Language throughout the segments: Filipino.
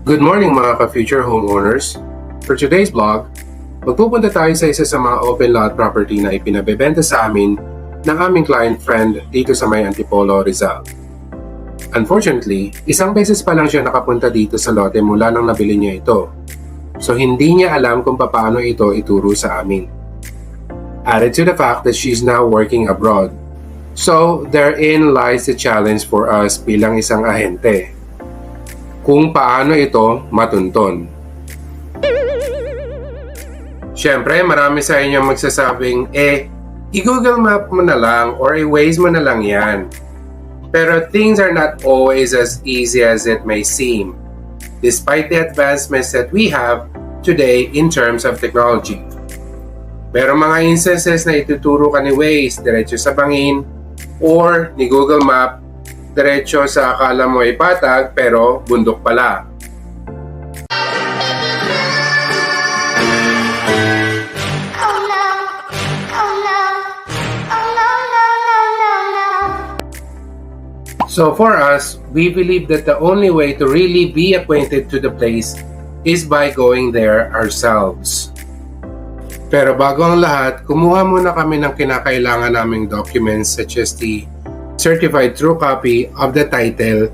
Good morning mga ka-future homeowners. For today's vlog, magpupunta tayo sa isa sa mga open lot property na ipinabebenta sa amin ng aming client friend dito sa may Antipolo, Rizal. Unfortunately, isang beses pa lang siya nakapunta dito sa lote mula nang nabili niya ito. So hindi niya alam kung paano ito ituro sa amin. Added to the fact that she's now working abroad. So therein lies the challenge for us bilang isang ahente. Kung paano ito matunton. Siyempre, marami sa inyo magsasabing, i-Google Map mo na lang or i-Waze mo na lang yan. Pero things are not always as easy as it may seem, despite the advancements that we have today in terms of technology. Merong mga instances na ituturo ka ni Waze diretso sa bangin or ni Google Map diretso sa akala mo ay patag pero bundok pala. So for us, we believe that the only way to really be acquainted to the place is by going there ourselves. Pero bago ang lahat, kumuha muna kami ng kinakailangan naming documents such as the certified true copy of the title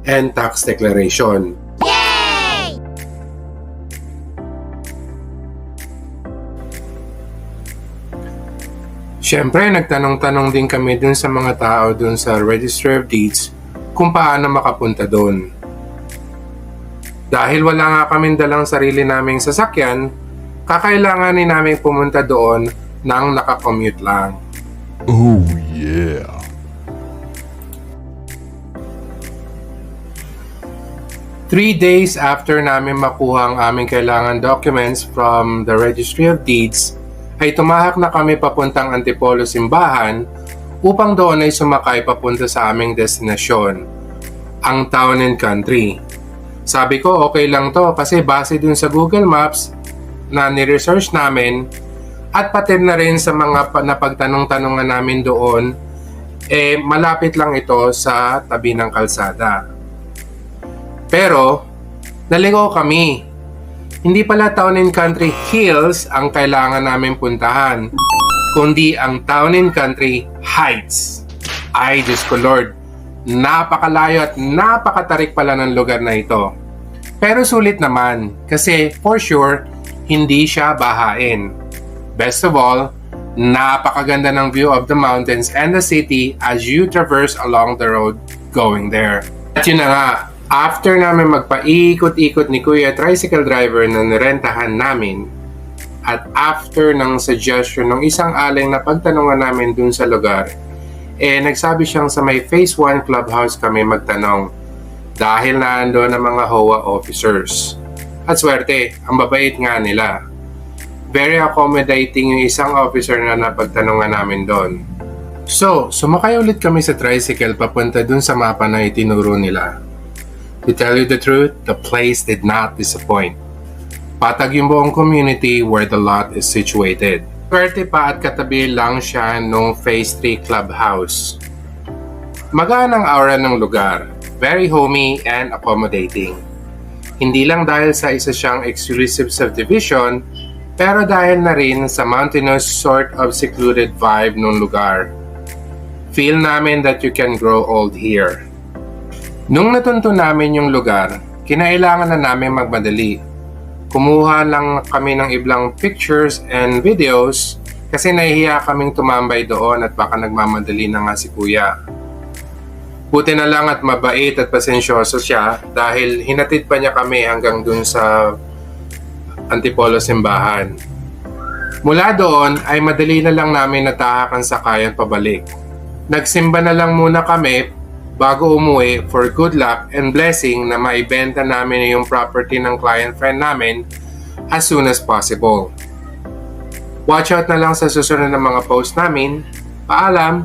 and tax declaration. Yay! Siyempre, nagtanong-tanong din kami dun sa mga tao dun sa Registry of Deeds kung paano makapunta dun. Dahil wala nga kaming dalang sarili naming sasakyan, kakailanganin namin pumunta doon nang nakakommute lang. Oh yeah! 3 days after namin makuha ang aming kailangan documents from the Registry of Deeds, ay tumahak na kami papuntang Antipolo Simbahan upang doon ay sumakay papunta sa aming destinasyon, ang Town and Country. Sabi ko okay lang to kasi base dun sa Google Maps na ni-research namin at pati na rin sa mga napagtanong-tanongan namin doon, malapit lang ito sa tabi ng kalsada. Pero, naligaw kami. Hindi pala Town and Country Hills ang kailangan namin puntahan, kundi ang Town and Country Heights. Ay, Diyos ko Lord, napakalayo at napakatarik pala ng lugar na ito. Pero sulit naman, kasi for sure, hindi siya bahain. Best of all, napakaganda ng view of the mountains and the city as you traverse along the road going there. At yun na nga, after namin magpaikot-ikot ni Kuya tricycle driver na nirentahan namin at after ng suggestion ng isang aling na pagtanungan namin dun sa lugar, nagsabi siyang sa may Phase 1 clubhouse kami magtanong dahil naandoon ang mga HOA officers. At swerte, ang babait nga nila. Very accommodating yung isang officer na napagtanungan namin doon. So, sumakay ulit kami sa tricycle papunta dun sa mapa na itinuro nila. To tell you the truth, the place did not disappoint. Patag yung buong community where the lot is situated. Swerte pa at katabi lang siya nung Phase 3 clubhouse. Magaan ang aura ng lugar, very homey and accommodating. Hindi lang dahil sa isa siyang exclusive subdivision, pero dahil na rin sa mountainous sort of secluded vibe ng lugar. Feel namin that you can grow old here. Nung natunto namin yung lugar, kinailangan na namin magmadali. Kumuha lang kami ng iblang pictures and videos kasi nahihiya kaming tumambay doon at baka nagmamadali na nga si Kuya. Buti na lang at mabait at pasensyoso siya dahil hinatid pa niya kami hanggang dun sa Antipolo Simbahan. Mula doon ay madali na lang namin natahakan sakayan pabalik. Nagsimba na lang muna kami bago umuwi for good luck and blessing na maibenta namin yung property ng client friend namin as soon as possible. Watch out na lang sa susunod na mga post namin. Paalam!